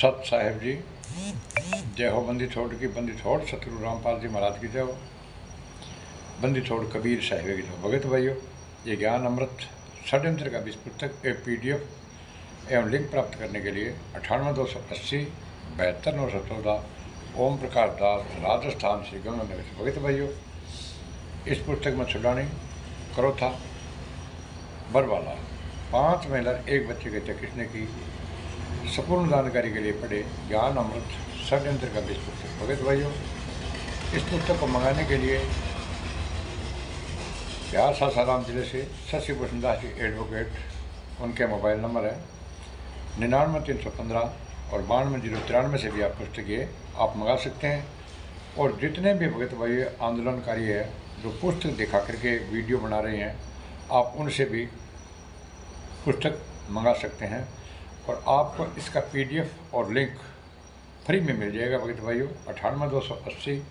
सत साहेब जी जय हो। बंदी छोड़ की बंदी छोड़ सतगुरु रामपाल जी महाराज की जय हो। बंदी छोड़ कबीर साहिब की जय हो। भगत भाइयों, ये ज्ञान अमृत षड्यंत्र का बीज पुस्तक एक PDF एवं लिंक प्राप्त करने के लिए 98 280 72 914 ओम प्रकाश दास, राजस्थान श्री गंगानगर से। भगत भाइयों, इस पुस्तक में छुड़ानी करो था बरवाला 5 महिला 1 बच्चे की हत्या किसने की, संपूर्ण जानकारी के लिए पढ़े ज्ञान अमृत षड्यंत्र का बीज पुस्तक। भगत भाइयों, इस पुस्तक को मंगाने के लिए बिहार सासाराम जिले से शशि भूषण दास जी एडवोकेट, उनके मोबाइल नंबर है 99 315 और 92 093 से भी आप पुस्तक ये आप मंगा सकते हैं। और जितने भी भगत भाई आंदोलनकारी है जो पुस्तक दिखा करके वीडियो बना रहे हैं, आप उनसे भी पुस्तक मंगा सकते हैं और आपको इसका PDF और लिंक फ्री में मिल जाएगा। भगत भाइयों, 98 280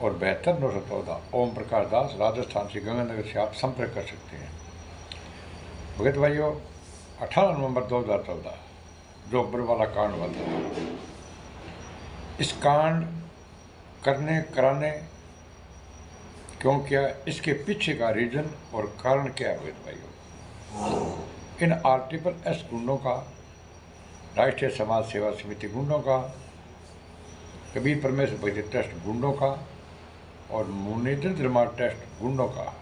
और 72 914 ओम प्रकाश दास, राजस्थान से गंगानगर से आप संपर्क कर सकते हैं। भगत भाइयों, 18 नवंबर 2014 जो बरवाला कांड हुआ था, इस कांड करने कराने क्यों किया, इसके पीछे का रीजन और कारण क्या है भगत भाइयों। इन RSS गुंडों का, राष्ट्रीय समाज सेवा समिति गुंडों का, कबीर परमेश्वर भक्ति ट्रस्ट गुंडों का और मुनीन्द्र धर्मा ट्रस्ट गुंडों का,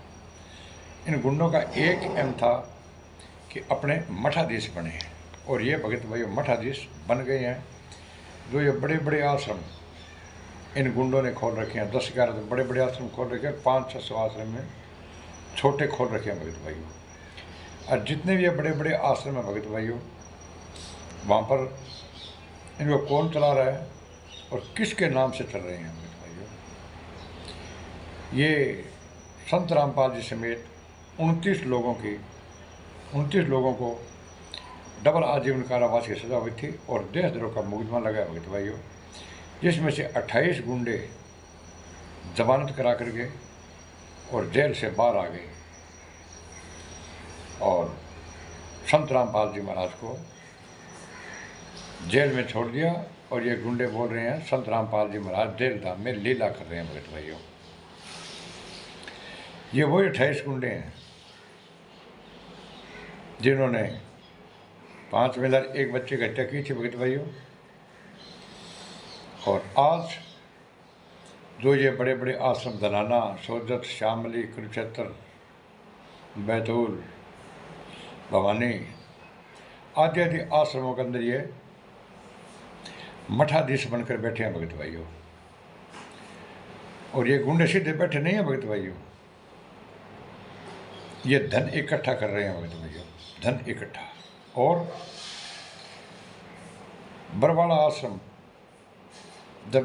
इन गुंडों का एक एम था कि अपने मठाधीश बने। और ये भगत भाइयों मठाधीश बन गए हैं। जो ये बड़े बड़े आश्रम इन गुंडों ने खोल रखे हैं, 10-11 बड़े बड़े आश्रम खोल रखे हैं, 500-600 आश्रम में छोटे खोल रखे हैं भगत भाइयों। और जितने भी ये बड़े बड़े आश्रम हैं भगत भाइयों, वहाँ पर इनको कौन चला रहा है और किसके नाम से चल रहे हैं भगत भाइयों। ये संत रामपाल जी समेत 29 लोगों को डबल आजीवन कारावास की सजा हुई थी और देशद्रोह का मुकदमा लगा है भगत भाइयों, जिसमें से 28 गुंडे जमानत करा कर गए और जेल से बाहर आ गए और संत रामपाल जी महाराज को जेल में छोड़ दिया। और ये गुंडे बोल रहे हैं संत रामपाल जी महाराज जेल धाम में लीला कर रहे हैं भगत भाइयों। ये वही 28 गुंडे हैं जिन्होंने 5 महिला 1 बच्चे की हत्या की थी भगत भाइयों। और आज जो ये बड़े बड़े आश्रम दलाना, सोजत, श्यामली, कुरुक्षेत्र, बैतूल, भवानी आदि आदि आश्रमों के अंदर ये मठाधीश बनकर बैठे हैं भगत भाइयों। और ये गुंडे सीधे बैठे नहीं हैं भगत भाइयों, ये धन इकट्ठा कर रहे हैं भगत भाइयों, धन इकट्ठा। और बरवाला आश्रम, जब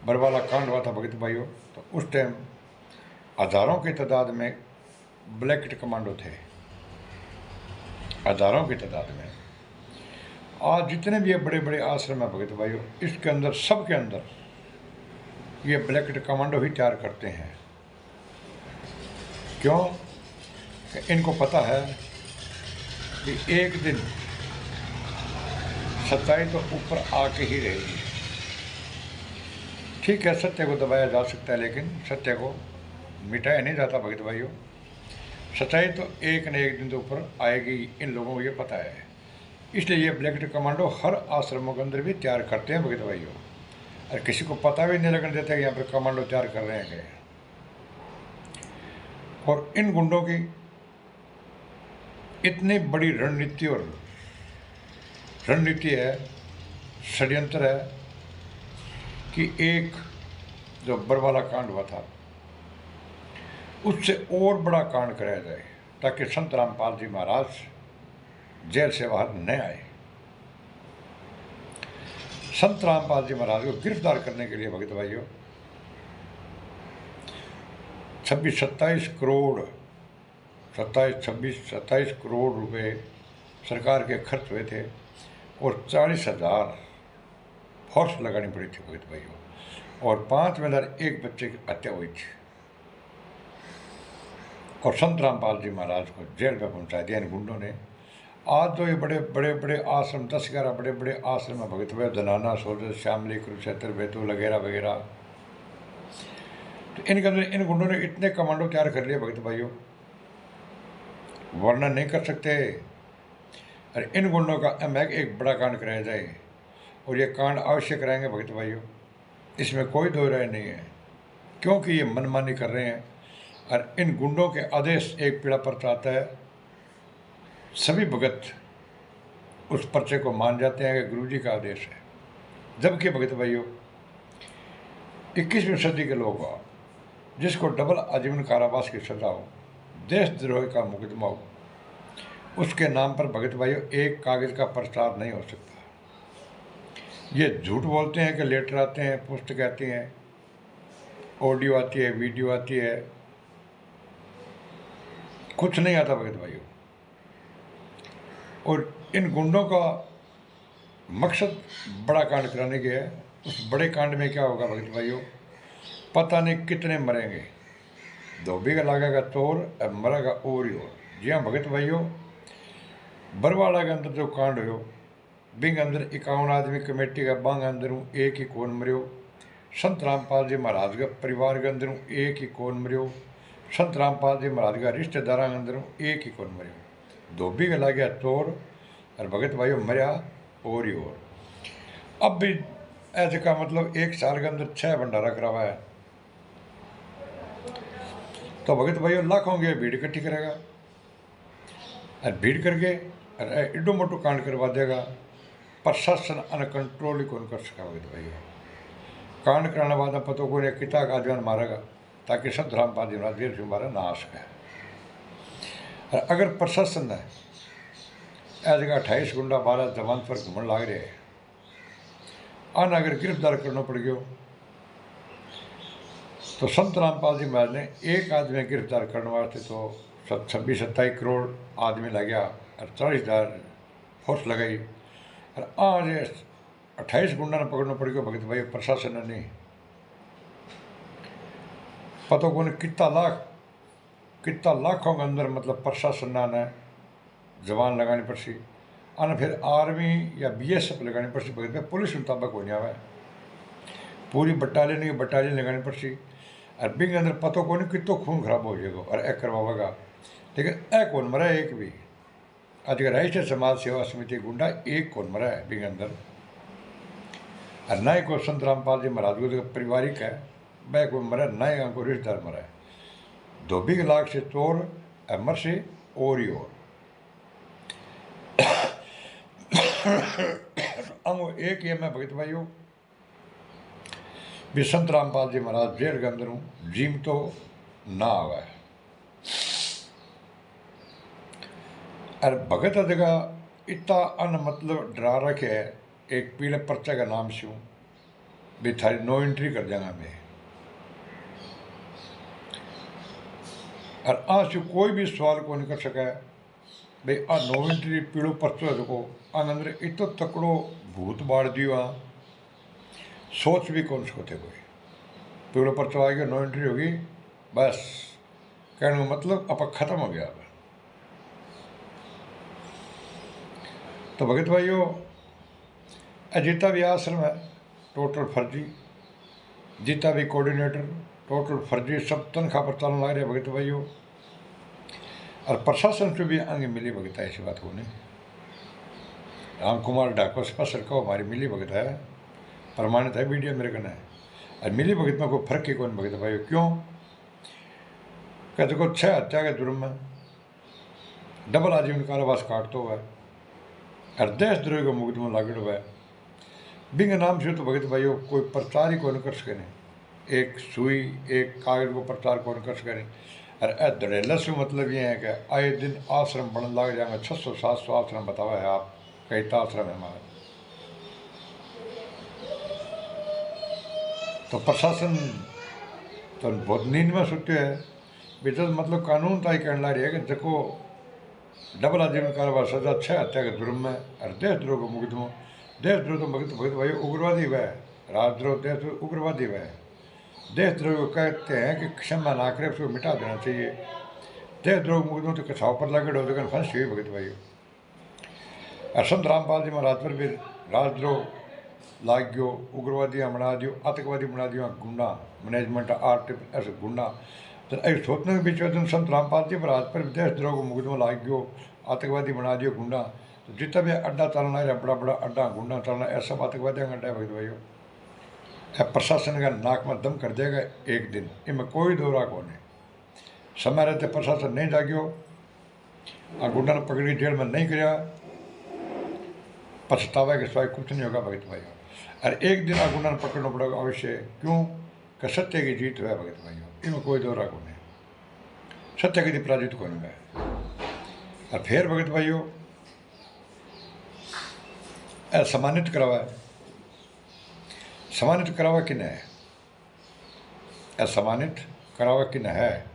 बरवाला कांड हुआ था भगत भाइयों, तो उस टाइम हजारों की तादाद में ब्लैक कमांडो थे, हजारों की तादाद में। आज जितने भी ये बड़े बड़े आश्रम है भगत भाइयों, इसके अंदर सबके अंदर ये ब्लैक कमांडो ही तैयार करते हैं। क्यों? कि इनको पता है कि एक दिन सच्चाई तो ऊपर आके ही रहेगी। ठीक है, सत्य को दबाया जा सकता है लेकिन सत्य को मिटाया नहीं जाता भगत भाइयों। सच्चाई तो एक न एक दिन तो ऊपर आएगी, इन लोगों को ये पता है। इसलिए ये ब्लैक कमांडो हर आश्रमों के अंदर भी तैयार करते हैं भगत भाइयों। और किसी को पता भी नहीं लगने देता कि यहाँ पर कमांडो तैयार कर रहे हैं। और इन गुंडों की इतनी बड़ी रणनीति है, षड्यंत्र है कि एक जो बरवाला कांड हुआ था उससे और बड़ा कांड कराया जाए ताकि संत रामपाल जी महाराज जेल से बाहर न आए। संत रामपाल जी महाराज को गिरफ्तार करने के लिए भगत भाइयों 27 करोड़ रुपए सरकार के खर्च हुए थे और 40,000 फोर्स लगानी पड़ी थी भगत भाइयों। और 5 महिला 1 बच्चे की हत्या हुई थी और संत रामपाल जी महाराज को जेल में पहुंचा दिया इन गुंडों ने। आज तो ये बड़े बड़े बड़े आश्रम 10-11 बड़े बड़े आश्रम है भगत भाई, धनाना, सोलर, शामली, कुरुक्षेत्र, बैतूल वगैरह वगैरह। तो इनके अंदर इन गुंडों ने इतने कमांडो तैयार कर लिए भगत भाइयों, वर्णन नहीं कर सकते। और इन गुंडों का एक बड़ा कांड कराया जाए, और ये कांड अवश्य कराएंगे भगत भाइयों, इसमें कोई दो राय नहीं है, क्योंकि ये मनमानी कर रहे हैं। और इन गुंडों के आदेश एक पीड़ा पर्चा आता है, सभी भगत उस पर्चे को मान जाते हैं कि गुरुजी का आदेश है। जबकि भगत भाइयों 21वीं सदी के लोग हो, जिसको डबल आजीवन कारावास की सजा हो, देशद्रोह का मुकदमा हो, उसके नाम पर भगत भाइयों एक कागज का प्रचार नहीं हो सकता। ये झूठ बोलते हैं कि लेटर आते हैं, पुस्तक आती हैं, ऑडियो आती है, वीडियो आती है, कुछ नहीं आता भगत भाइयों। और इन गुंडों का मकसद बड़ा कांड कराने के है। उस बड़े कांड में क्या होगा भगत भाइयों, पता नहीं कितने मरेंगे, धोबी का लागेगा तोर और मरेगा और ही और। जी हाँ भगत भाइयों, बरवाड़ा के अंदर जो कांड हो, बिंग अंदर 51 आदमी कमेटी का बांग अंदर एक ही कौन मरियो, संत रामपाल जी महाराज का परिवार के अंदर एक ही कौन मरियो, संत रामपाल जी महाराज का रिश्तेदार के अंदर एक ही कौन मरियो, धोबी का लागया तोर और भगत भाइयों मरिया और ही और। अब भी ऐसे का मतलब 1 साल के अंदर 6 भंडारा करावा है, तो भगत भाइयों लाखों की भीड़ इकट्ठी करेगा और भीड़ करके एडो मोटो कांड करवा देगा। प्रशासन अनकंट्रोल ही कौन कर सका भगत भाइयों। कांड कराने बाद पतो को किता का आजवान मारेगा, ताकि संत रामपाल जी महाराज देर से मारा ना आ सके। और अगर प्रशासन ने ऐसे का 28 गुंडा 12 जवान पर घूमन लाग रहे हैं, अन अगर गिरफ्तार करना पड़ गयो, तो संत रामपाल जी महाराज ने एक आदमी गिरफ्तार करने वास्ते तो 26-27 करोड़ आदमी लग्या और 40,000 फोर्स लगाई। और आज 28 गुंडा ने पकड़ना पड़ गया भगत भाई, प्रशासन ने नहीं। पता को कितना लाखों के अंदर मतलब प्रशासन ने जवान लगानी पड़सी, अन फिर आर्मी या BSF लगानी पड़सी भगत भाई, पुलिस मुताबिक हो जाए, पूरी बटालियन लगानी पड़सी। और बिंग अंदर पतो को नहीं कितो खून खराब हो जाएगा और एक करवाएगा, लेकिन ए कौन मरा एक भी। आज राष्ट्रीय समाज सेवा समिति गुंडा एक कौन मरा है बिंग अंदर, और ना ही को संत रामपाल जी महाराज को पारिवारिक है, वह कोई मरा, ना ही को रिश्तेदार मरा है। धोबी के लाख से तोड़ अमर से और ही और अंगो एक ही मैं भगत भाइयों भी संत रामपाल जी महाराज जेल के अंदर जीम तो ना आवा है। और भगत जगह इतना अन मतलब डरा रखे है, एक पीले पर्चा का नाम से भी थारी नो एंट्री कर देंगे मैं। और आज कोई भी सवाल को नहीं कर सका है भाई, आ नो एंट्री पीड़ो पर्चो है, देखो अंदर इतो तकड़ो भूत बाढ़ दियो, सोच भी कौन सकते कोई। पीड़ो पर्चो आ गया, नो एंट्री होगी, बस कहने का मतलब अब खत्म हो गया। तो भगत भाइयों जितना भी आश्रम है टोटल फर्जी, जितना भी कोऑर्डिनेटर टोटल फर्जी, सब तनख्वाह पर चलने लग रहे भगत भाइयों। और प्रशासन से भी आगे मिली भगत है, ऐसी बात को नहीं। राम कुमार डाको स्पष्ट को हमारी मिली भगत है, प्रमाणित है, वीडियो मेरे कने है। और मिली भगत में कोई फर्क ही कौन भगत भाइयों, क्यों कहते को 6 हत्या के जुर्म में डबल आजीवन कारावास काटते हुआ और देशद्रोही को मुकदमा लागू हुआ है। बिंग नाम से तो भगत भाइयों कोई प्रचार ही कौन कर सके नहीं, एक सुई एक कागज को प्रचार कौन कर सके नहीं। और धड़ेला से मतलब ये है कि आए दिन आश्रम बनने लग जाएंगे, 600-700 आश्रम बतावा है आप, कई आश्रम है हमारे। तो प्रशासन तो बहुत नींद में सोते है बेटा, मतलब कानून तो ही कहने लग रही है कि देखो डबल आजीवन कारावास सजा 6 हत्या के जुर्म में और देशद्रोह को मुकदमा। देशद्रोह तो भगत भाई उग्रवादी वह है, राजद्रोह देशद्रोह उग्रवादी वह है। देशद्रोह को कहते हैं कि क्षमा ना करे, उसको मिटा देना चाहिए। देशद्रोह मुकदमा तो कसाव पर लगे हो, लेकिन फंस हुई भगत भाई। और संत रामपाल जी महाराज पर भी राजद्रोह लाग गयो, उग्रवादियाँ बना दियो, आतंकवादी बना दियो, गुंडा मैनेजमेंट आर्ट ऐसे गुंडा तो एक सोचने के बीच में संत रामपाल जी महाराज पर देशद्रोह को मुकदमा लाग गयो, आतंकवादी बना दियो गुंडा। तो जितना भी अड्डा चलना है, बड़ा बड़ा अड्डा गुंडा चलना है, सब आतंकवादियों का अड्डा है भगत भाइयों। प्रशासन का नाक में दम कर देगा एक दिन, इनमें कोई दो राह को नहीं। समय रहते प्रशासन नहीं जागियो, गुंडा ने पकड़ी जेल में नहीं कराया, पछतावा के सिवाय कुछ नहीं होगा भगत भाइयों। और एक दिन गुंडा ने पकड़ना पड़ेगा अवश्य, क्यों कि सत्य की जीत है भगत भाइयों, इनमें कोई दो राह को नहीं, सत्य की पराजित को नहीं है। और फिर भगत भाइयों सम्मानित करावा है, सम्मानित करावा किन है, सम्मानित करावा किन है।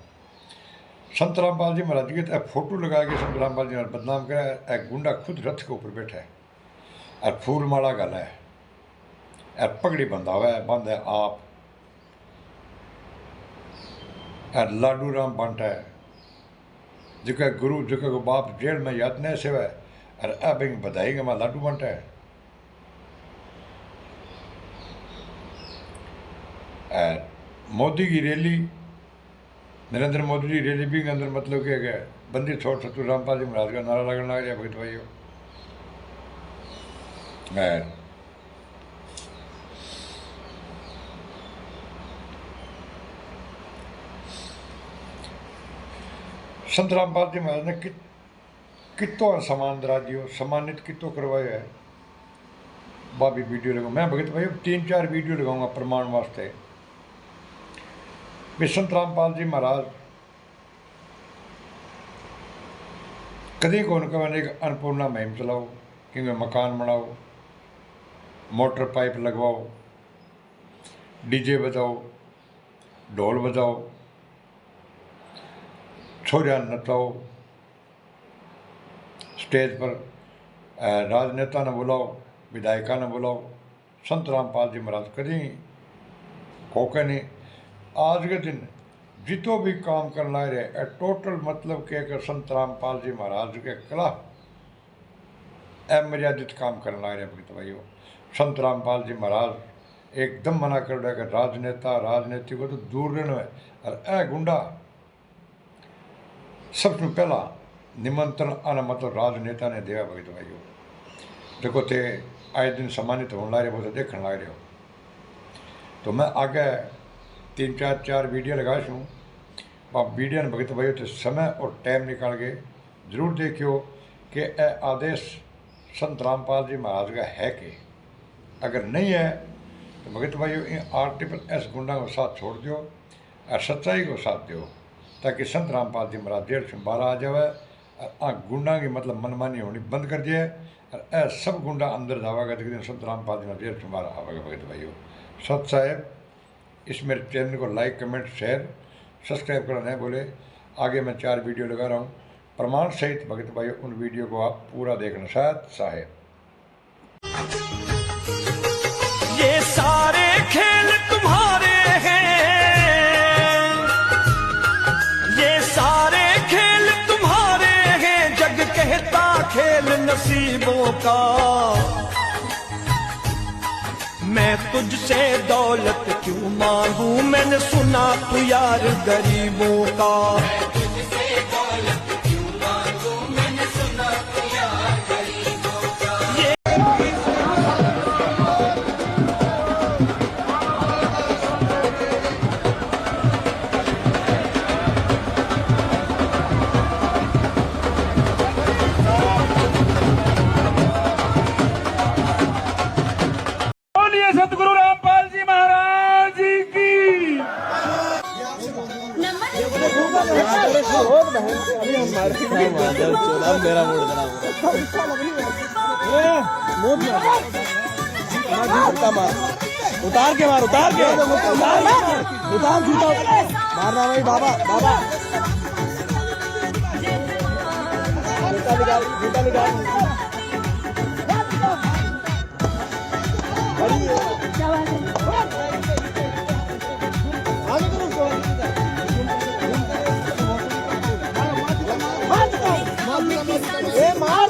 संत रामपाल जी महाराज के तो फोटो लगा के संत रामपाल जी बदनाम करा, गुंडा खुद रथ के ऊपर बैठा है और फूल माला गला है और पगड़ी बंधावा है, बंद है आप, और लाडू राम बांटा है, जिका गुरु जिका को बाप जेल में याद नहीं सेवा है, और अब बधाई मैं लाडू बांटा है। और मोदी की रैली, नरेंद्र मोदी की रैली भी के अंदर मतलब क्या गया, बंदी छोड़ सतु रामपाल जी महाराज का नारा लगने लग गया भगत भाइयों। संत रामपाल जी महाराज ने कितो सम्मान दियो, सम्मानित कितो करवाया है, बाबी वीडियो लगाऊँ मैं भगत भाई 3-4 वीडियो लगाऊंगा प्रमाण वास्ते। भी संत रामपाल जी महाराज कभी कौन कहने अन्नपूर्णा मुहिम चलाओ, क्योंकि मकान बनाओ, मोटर पाइप लगवाओ, डीजे बजाओ, ढोल बजाओ, छोरिया नचाओ, स्टेज पर राजनेता ने बुलाओ, विधायिका ने बुलाओ। संत रामपाल जी महाराज कभी होके नहीं। आज के दिन जितो भी काम करना रहे टोटल मतलब के संत रामपाल जी महाराज के खिलाफ अमर्यादित काम करना रहे भगत भाइयों। संत रामपाल जी महाराज एकदम मना कर रहे कि राजनेता राजनीति को तो दूर रहना है, और ए गुंडा सबसे पहला निमंत्रण आना मतलब राजनेता ने दिया भगत भाइयों। देखो ते आए दिन सम्मानित होने ला रहे, वो तो देखने लग रहे हो। तो मैं आगे 3-4 वीडियो लगाऊँ, आप वीडियो ने भगत भाइयों तो समय और टाइम निकाल के जरूर देखियो कि यह आदेश संत रामपाल जी महाराज का है कि अगर नहीं है तो भगत भाइयों इन RTS गुंडा को साथ छोड़ दो और सच्चाई को साथ दो, ताकि संत रामपाल जी महाराज जेल से बाहर आ जाए और गुंडा की मतलब मनमानी होनी बंद कर दिए, और ऐ सब गुंडा अंदर जाएगा तो संत रामपाल जी महाराज जेल से बाहर आवेगा भगत भाइयों। सत साहेब इस मेरे चैनल को लाइक कमेंट शेयर सब्सक्राइब करना नहीं बोले। आगे मैं 4 वीडियो लगा रहा हूँ प्रमाण सहित भगत भाइयों, उन वीडियो को आप पूरा देखना साहेब। ये सारे खेल तुम्हारे हैं, ये सारे खेल तुम्हारे हैं, जग कहता खेल नसीबों का। मैं तुझसे दौलत क्यों मांगू, मैंने सुना तू यार गरीबों का। मैं तुझसे दौलत क्यों मांगू, मैंने सुना तू यार गरीबों का। सतगुरु रामपाल जी महाराज की मेरा मूड उतार के मार, उतार के उतार जूता मारना भाई बाबा बाबा। जूता निकाल मार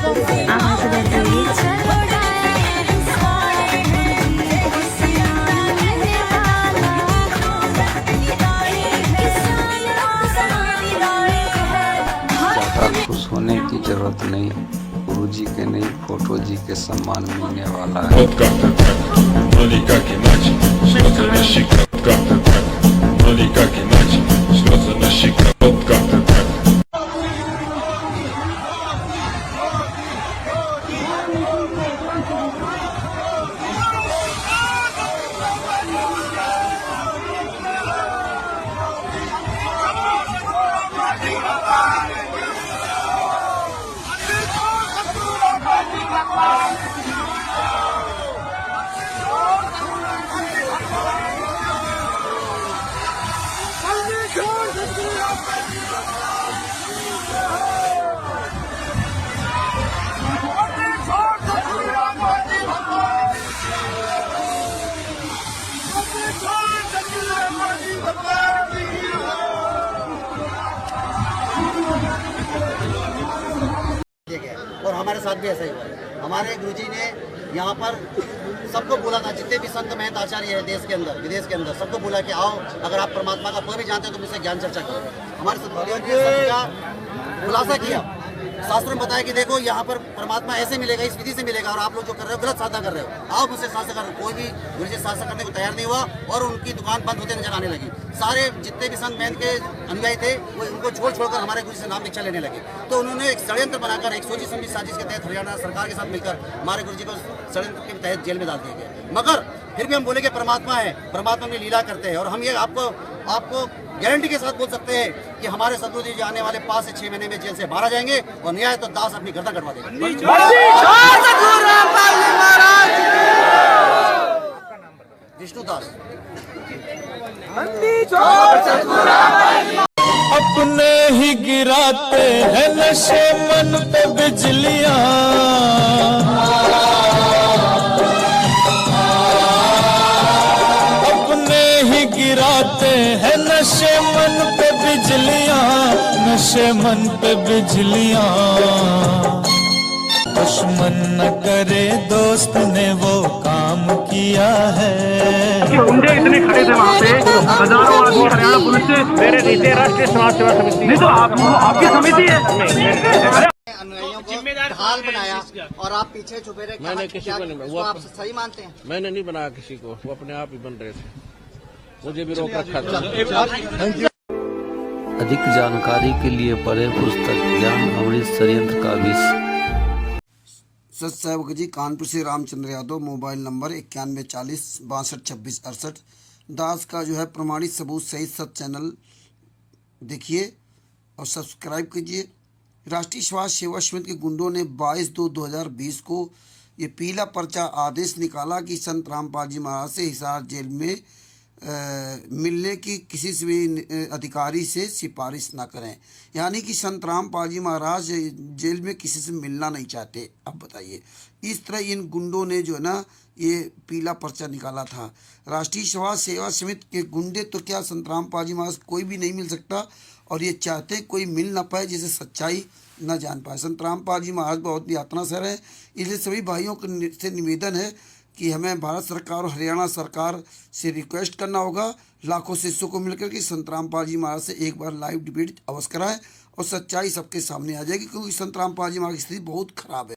आवाज बढ़ ज़्यादा खुश होने की जरूरत नहीं, गुरु जी के नहीं फोटो जी के सम्मान मिलने वाला है। Monika Kimaci, środzę na sika, kapę tak. Monika Kimaci, środzę na sika, kapę tak. और हमारे साथ भी ऐसा ही हुआ। हमारे गुरुजी ने यहाँ पर सबको बोला था, जितने भी संत महंत आचार्य है देश के अंदर विदेश के अंदर, सबको बोला कि आओ, अगर आप परमात्मा का कोई भी जानते हो तो मुझसे ज्ञान चर्चा करो। हमारे सदगुरुदेव ने सबका खुलासा किया, शास्त्र में बताया कि देखो यहाँ पर परमात्मा ऐसे मिलेगा, इस विधि से मिलेगा, और आप लोग जो कर रहे हो गलत साधना कर रहे हो। आप मुझसे शास्त्र कर, कोई भी गुरु जी शास्त्र करने को तैयार नहीं हुआ और उनकी दुकान बंद होते नजर आने लगी। सारे जितने भी संत महंत के अनुयायी थे वो उनको छोड़कर हमारे गुरु से नाम दीक्षा लेने लगे। तो उन्होंने एक षड्यंत्र बनाकर, एक सोची समझी साजिश के तहत हरियाणा सरकार के साथ मिलकर हमारे गुरु जी को षड्यंत्र के तहत जेल में डाल दिए गए। मगर फिर भी हम बोले कि परमात्मा है, परमात्मा में लीला करते हैं, और हम ये आपको गारंटी के साथ बोल सकते हैं कि हमारे सदगुरु जी आने वाले 5 से 6 महीने में जेल से बाहर आ जाएंगे और न्याय तो दास अपनी गर्दन कटवा देंगे। विष्णुदास अपने ही गिराते हैं नशे मन पे बिजलियां, अपने ही गिराते हैं नशे मन पे बिजलियां, नशे मन पे बिजलियां। दुश्मन न करे दोस्त ने वो काम किया है। गुंडे इतने खड़े थे वहाँ पे, हजारों आदमी हरियाणा पुलिस से मेरे नीचे राष्ट्रीय समाज सेवा समिति, नहीं तो आपकी समिति है। अनुयायियों को ढाल बनाया और आप पीछे छुपे रहे। मैंने किसी को नहीं, वो आप सही मानते हैं? मैंने नहीं बनाया किसी को, वो अपने आप ही बन रहे थे, मुझे भी रोक रखा था। अधिक जानकारी के लिए पढ़े पुस्तक ज्ञान अमृत षड्यंत्र का विष। सत साहब जी, कानपुर से रामचंद्र यादव, मोबाइल नंबर 9140 62 26 68। दास का जो है प्रमाणित सबूत सहित सब चैनल देखिए और सब्सक्राइब कीजिए। राष्ट्रीय समाज सेवा समिति के गुंडों ने 22/2/2020 को ये पीला पर्चा आदेश निकाला कि संत रामपाल जी महाराज से हिसार जेल में मिलने की किसी से भी अधिकारी से सिफारिश ना करें। यानी कि संत रामपाल जी महाराज जेल में किसी से मिलना नहीं चाहते। अब बताइए, इस तरह इन गुंडों ने जो है ना ये पीला पर्चा निकाला था। राष्ट्रीय समाज सेवा समिति के गुंडे तो क्या, संत रामपाल जी महाराज कोई भी नहीं मिल सकता, और ये चाहते कोई मिल ना पाए जिसे सच्चाई न जान पाए। संत रामपाल जी महाराज बहुत यातना सर है, इसलिए सभी भाइयों से निवेदन है कि हमें भारत सरकार और हरियाणा सरकार से रिक्वेस्ट करना होगा लाखों शिष्यों को मिलकर कि संत रामपाल जी महाराज से एक बार लाइव डिबेट अवश्य कराएं और सच्चाई सबके सामने आ जाएगी, क्योंकि संत रामपाल जी महाराज की स्थिति बहुत खराब है।